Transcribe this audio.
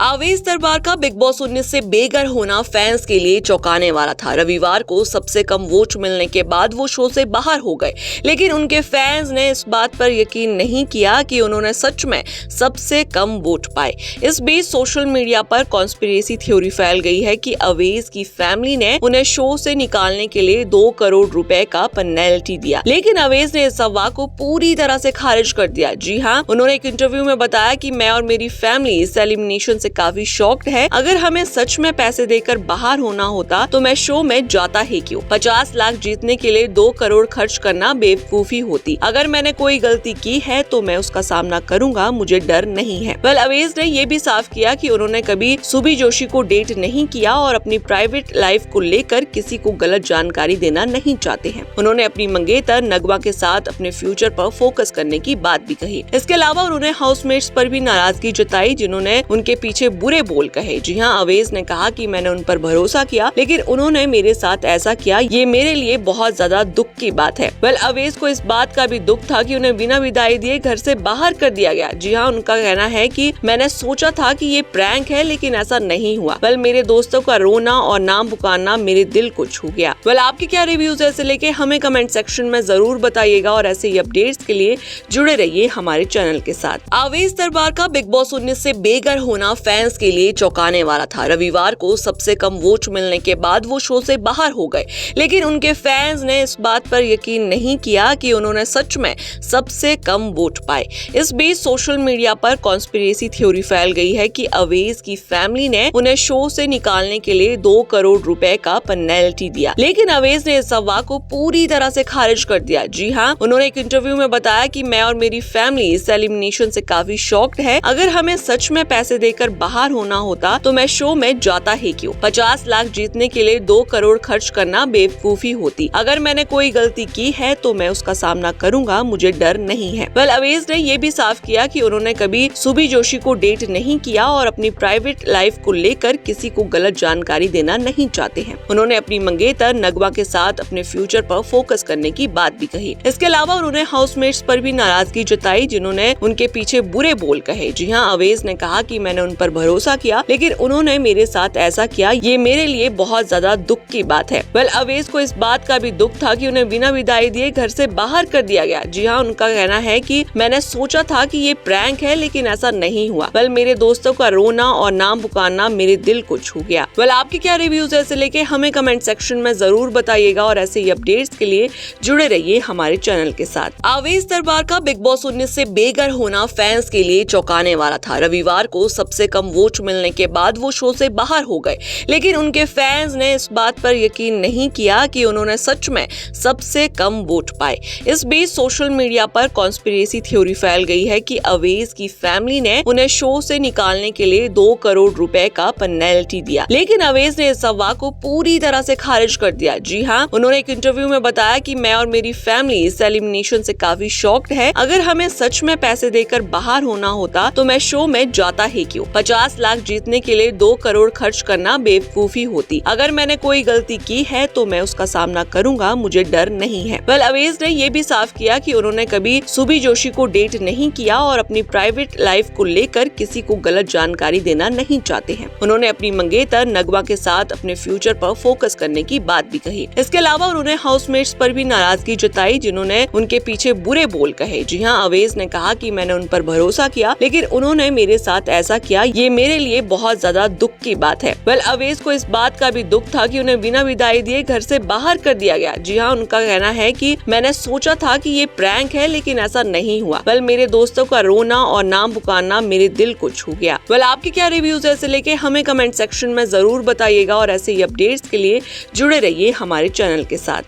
आवेश दरबार का बिग बॉस 19 से बेघर होना फैंस के लिए चौंकाने वाला था। रविवार को सबसे कम वोट मिलने के बाद वो शो से बाहर हो गए, लेकिन उनके फैंस ने इस बात पर यकीन नहीं किया कि उन्होंने सच में सबसे कम वोट पाए। इस बीच सोशल मीडिया पर कॉन्स्पिरेसी थ्योरी फैल गई है कि अवेश की फैमिली ने उन्हें शो से निकालने के लिए 2 करोड़ रुपए का पेनल्टी दिया, लेकिन अवेश ने इस अफवाह को पूरी तरह से खारिज कर दिया। जी हाँ, उन्होंने एक इंटरव्यू में बताया कि मैं और मेरी फैमिली इस एलिमिनेशन से काफी शॉक्ड है। अगर हमें सच में पैसे देकर बाहर होना होता तो मैं शो में जाता ही क्यों। 50 लाख जीतने के लिए 2 करोड़ खर्च करना बेवकूफी होती। अगर मैंने कोई गलती की है तो मैं उसका सामना करूंगा, मुझे डर नहीं है। अवेश ने ये भी साफ किया कि उन्होंने कभी सुबी जोशी को डेट नहीं किया और अपनी प्राइवेट लाइफ को लेकर किसी को गलत जानकारी देना नहीं चाहते हैं। उन्होंने अपनी मंगेतर नगमा के साथ अपने फ्यूचर पर फोकस करने की बात भी कही। इसके अलावा उन्होंने हाउसमेट्स पर भी नाराजगी जताई, जिन्होंने उनके पीछे बुरे बोल कहे। जी हाँ, अवेश ने कहा कि मैंने उन पर भरोसा किया, लेकिन उन्होंने मेरे साथ ऐसा किया, ये मेरे लिए बहुत ज्यादा दुख की बात है। अवेश को इस बात का भी दुख था कि उन्हें बिना विदाई दिए घर से बाहर कर दिया गया। जी हाँ, उनका कहना है कि मैंने सोचा था कि ये प्रैंक है, लेकिन ऐसा नहीं हुआ। मेरे दोस्तों का रोना और नाम पुकारना मेरे दिल को छू गया। आपके क्या रिव्यूज है, इसे लेके हमें कमेंट सेक्शन में जरूर बताइएगा और ऐसे ही अपडेट्स के लिए जुड़े रहिए हमारे चैनल के साथ। आवेश दरबार का बिग बॉस 19 से बेघर होना फैंस के लिए चौंकाने वाला था। रविवार को सबसे कम वोट मिलने के बाद वो शो से बाहर हो गए, लेकिन उनके फैंस ने इस बात पर यकीन नहीं किया कि उन्होंने सच में सबसे कम वोट पाए। इस बीच सोशल मीडिया पर कॉन्स्पिरेसी थ्योरी फैल गई है कि अवेश की फैमिली ने उन्हें शो से निकालने के लिए 2 करोड़ रुपए का पेनल्टी दिया, लेकिन अवेश ने इस अफवाह को पूरी तरह से खारिज कर दिया। जी हाँ, उन्होंने एक इंटरव्यू में बताया कि मैं और मेरी फैमिली इस एलिमिनेशन से काफी शॉक्ड है। अगर हमें सच में पैसे देकर बाहर होना होता तो मैं शो में जाता ही क्यों। 50 लाख जीतने के लिए 2 करोड़ खर्च करना बेवकूफी होती। अगर मैंने कोई गलती की है तो मैं उसका सामना करूंगा, मुझे डर नहीं है। अवेश ने ये भी साफ किया कि उन्होंने कभी सुबी जोशी को डेट नहीं किया और अपनी प्राइवेट लाइफ को लेकर किसी को गलत जानकारी देना नहीं चाहते हैं। उन्होंने अपनी मंगेतर नगमा के साथ अपने फ्यूचर पर फोकस करने की बात भी कही। इसके अलावा उन्होंने हाउसमेट्स पर भी नाराजगी जताई, जिन्होंने उनके पीछे बुरे बोल कहे। जी हाँ, अवेश ने कहा कि मैंने उन पर भरोसा किया, लेकिन उन्होंने मेरे साथ ऐसा किया, ये मेरे लिए बहुत ज्यादा दुख की बात है। अवेश को इस बात का भी दुख था कि उन्हें बिना विदाई दिए घर से बाहर कर दिया गया। जी हाँ, उनका कहना है कि मैंने सोचा था कि ये प्रैंक है, लेकिन ऐसा नहीं हुआ। मेरे दोस्तों का रोना और नाम पुकारना मेरे दिल को छू गया। आपके क्या रिव्यूज है, इसे लेके हमें कमेंट सेक्शन में जरूर बताइएगा और ऐसे ही अपडेट्स के लिए जुड़े रहिए हमारे चैनल के साथ। आवेश दरबार का बिग बॉस 19 से बेघर होना फैंस के लिए चौंकाने वाला था। रविवार को सबसे कम वोट मिलने के बाद वो शो से बाहर हो गए, लेकिन उनके फैंस ने इस बात पर यकीन नहीं किया कि उन्होंने सच में सबसे कम वोट पाए। इस बीच सोशल मीडिया पर कॉन्स्पिरेसी थ्योरी फैल गई है कि अवेश की फैमिली ने उन्हें शो से निकालने के लिए 2 करोड़ रुपए का पेनल्टी दिया, लेकिन अवेश ने इस अफवाह को पूरी तरह से खारिज कर दिया। जी हाँ, उन्होंने एक इंटरव्यू में बताया कि मैं और मेरी फैमिली इस एलिमिनेशन से काफी शॉक्ड है। अगर हमें सच में पैसे देकर बाहर होना होता तो मैं शो में जाता ही क्यों। 50 लाख जीतने के लिए 2 करोड़ खर्च करना बेवकूफी होती। अगर मैंने कोई गलती की है तो मैं उसका सामना करूंगा, मुझे डर नहीं है। अवेश ने ये भी साफ किया कि उन्होंने कभी सुबी जोशी को डेट नहीं किया और अपनी प्राइवेट लाइफ को लेकर किसी को गलत जानकारी देना नहीं चाहते हैं। उन्होंने अपनी मंगेतर नगमा के साथ अपने फ्यूचर पर फोकस करने की बात भी कही। इसके अलावा उन्होंने हाउसमेट्स पर भी नाराजगी जताई, जिन्होंने उनके पीछे बुरे बोल कहे। जी हाँ, अवेश ने कहा कि मैंने उन पर भरोसा किया, लेकिन उन्होंने मेरे साथ ऐसा किया, ये मेरे लिए बहुत ज्यादा दुख की बात है। अवेश को इस बात का भी दुख था कि उन्हें बिना विदाई दिए घर से बाहर कर दिया गया। जी हाँ, उनका कहना है कि मैंने सोचा था कि ये प्रैंक है, लेकिन ऐसा नहीं हुआ। मेरे दोस्तों का रोना और नाम पुकारना मेरे दिल को छू गया। आपके क्या रिव्यूज है, इसे लेके हमें कमेंट सेक्शन में जरूर बताइएगा और ऐसे ही अपडेट्स के लिए जुड़े रहिए हमारे चैनल के साथ।